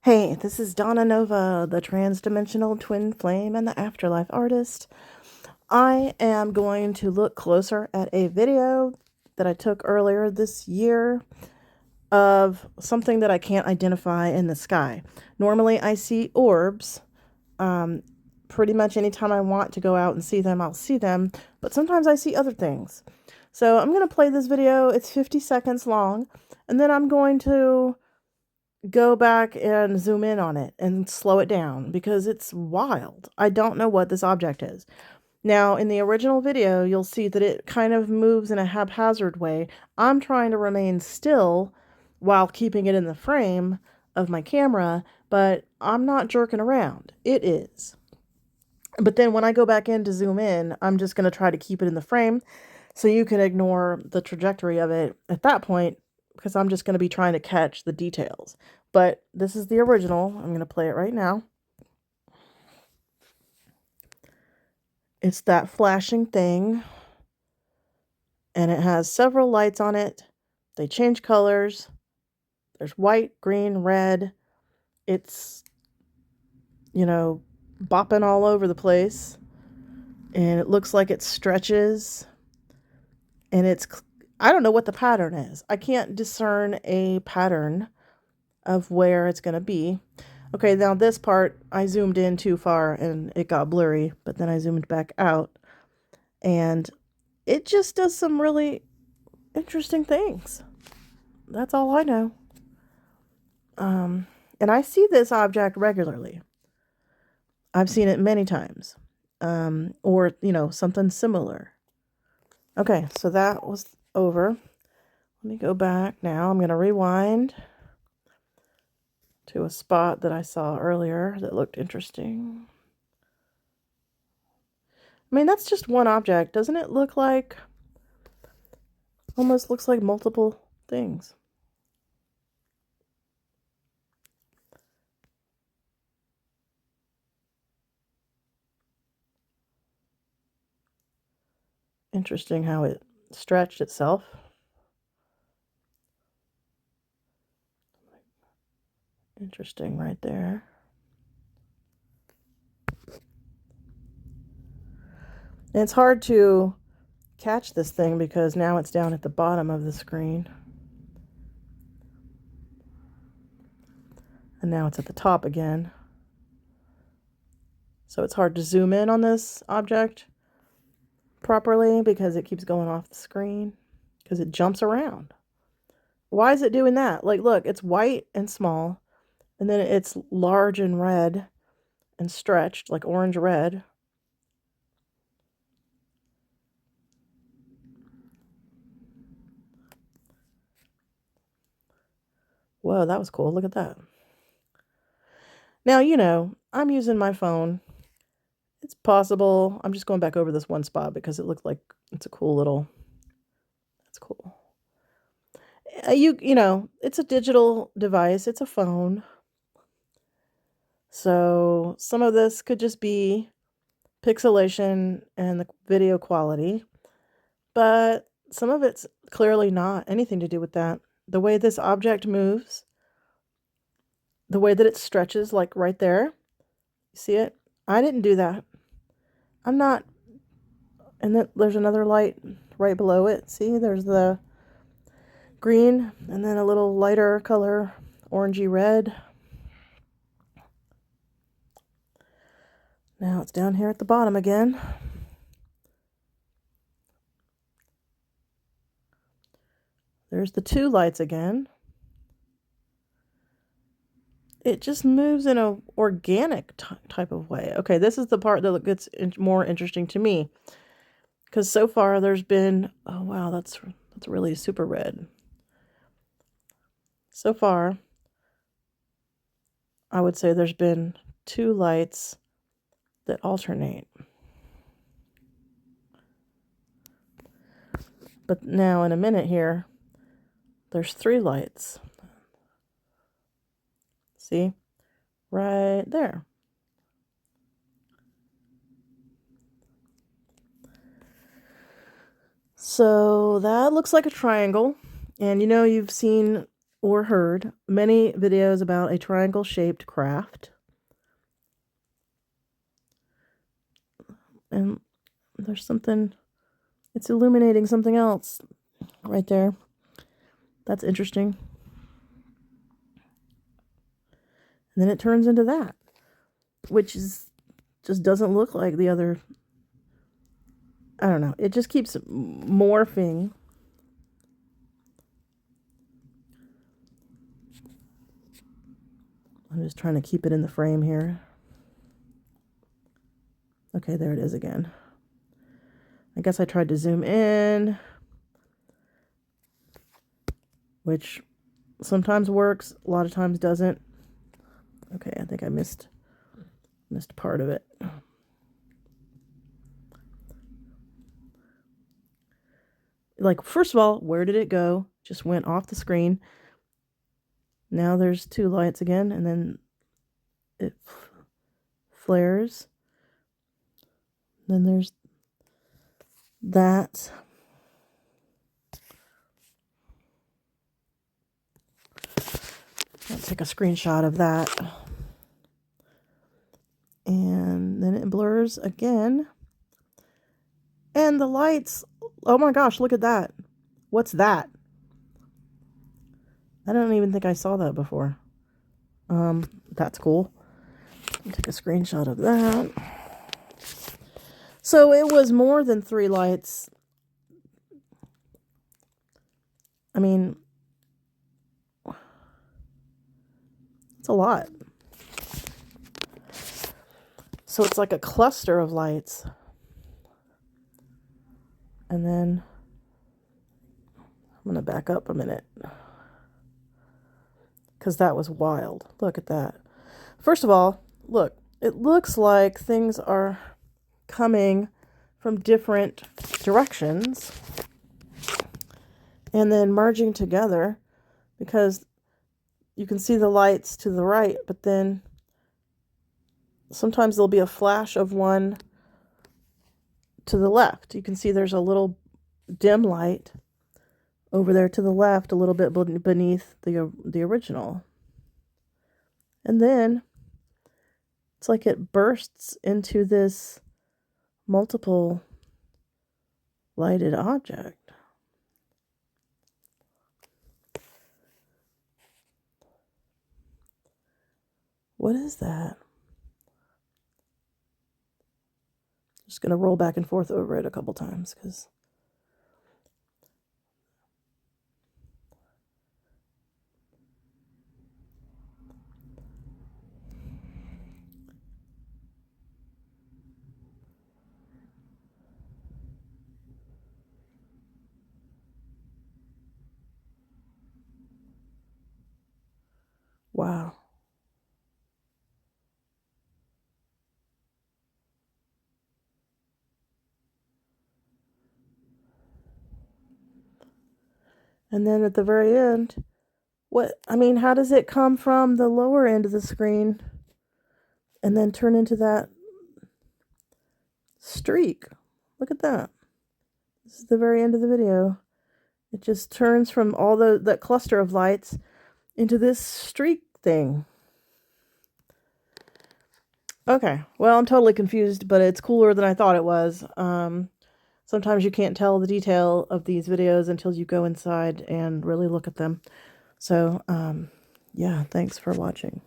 Hey, this is Donna Nova, the transdimensional twin flame and the afterlife artist. I am going to look closer at a video that I took earlier this year of something that I can't identify in the sky. Normally, I see orbs. Pretty much anytime I want to go out and see them, I'll see them, but sometimes I see other things. So I'm going to play this video. It's 50 seconds long, and then I'm going to go back and zoom in on it and slow it down because it's wild. I don't know what this object is. Now, in the original video, you'll see that it kind of moves in a haphazard way. I'm trying to remain still while keeping it in the frame of my camera, but I'm not jerking around. It is. But then when I go back in to zoom in, I'm just going to try to keep it in the frame so you can ignore the trajectory of it at that point because I'm just going to be trying to catch the details. But this is the original. I'm going to play it right now. It's that flashing thing, and it has several lights on it. They change colors. There's white, green, red. It's, bopping all over the place. And it looks like it stretches. And I don't know what the pattern is. I can't discern a pattern of where it's going to be. Okay, now this part, I zoomed in too far and it got blurry, but then I zoomed back out and it just does some really interesting things. That's all I know. And I see this object regularly. I've seen it many times. Or, something similar. Okay, so that was over. Let me go back now. I'm going to rewind to a spot that I saw earlier that looked interesting. I mean, that's just one object. Doesn't it look like, almost looks like multiple things? Interesting how it stretched itself. Interesting right there. And it's hard to catch this thing because now it's down at the bottom of the screen. And now it's at the top again. So it's hard to zoom in on this object properly because it keeps going off the screen because it jumps around. Why is it doing that? Like, look, it's white and small, and then it's large and red and stretched, like orange red. Whoa, that was cool. Look at that. Now, I'm using my phone. It's possible. I'm just going back over this one spot because it looks like it's a cool little. That's cool. It's a digital device. It's a phone. So some of this could just be pixelation and the video quality, but some of it's clearly not anything to do with that. The way this object moves, the way that it stretches, like right there, you see it? I didn't do that. I'm not. And then there's another light right below it. See, there's the green and then a little lighter color, orangey red. Now it's down here at the bottom again. There's the two lights again. It just moves in a organic type of way. Okay, this is the part that gets more interesting to me. Because so far there's been, oh wow, that's really super red. So far, I would say there's been two lights that alternate. But now in a minute here, there's three lights. See? Right there. So that looks like a triangle. And you've seen or heard many videos about a triangle-shaped craft. And there's something, it's illuminating something else right there. That's interesting. And then it turns into that, which is just doesn't look like the other. I don't know. It just keeps morphing. I'm just trying to keep it in the frame here. Okay, there it is again. I guess I tried to zoom in, which sometimes works, a lot of times doesn't. Okay, I think I missed part of it. Like, first of all, where did it go? Just went off the screen. Now there's two lights again, and then it flares. Then there's that. I'll take a screenshot of that. And then it blurs again. And the lights, oh my gosh, look at that. What's that? I don't even think I saw that before. That's cool. I'll take a screenshot of that. So it was more than 3 lights. I mean, it's a lot. So it's like a cluster of lights. And then I'm going to back up a minute, because that was wild. Look at that. First of all, look, it looks like things are coming from different directions and then merging together, because you can see the lights to the right, but then sometimes there'll be a flash of one to the left. You can see there's a little dim light over there to the left, a little bit beneath the original. And then it's like it bursts into this multiple lighted object. What is that? Just going to roll back and forth over it a couple times, because wow. And then at the very end, how does it come from the lower end of the screen and then turn into that streak? Look at that. This is the very end of the video. It just turns from all that cluster of lights into this streak thing. Okay, well, I'm totally confused, but it's cooler than I thought it was. Sometimes you can't tell the detail of these videos until you go inside and really look at them. So, yeah, thanks for watching.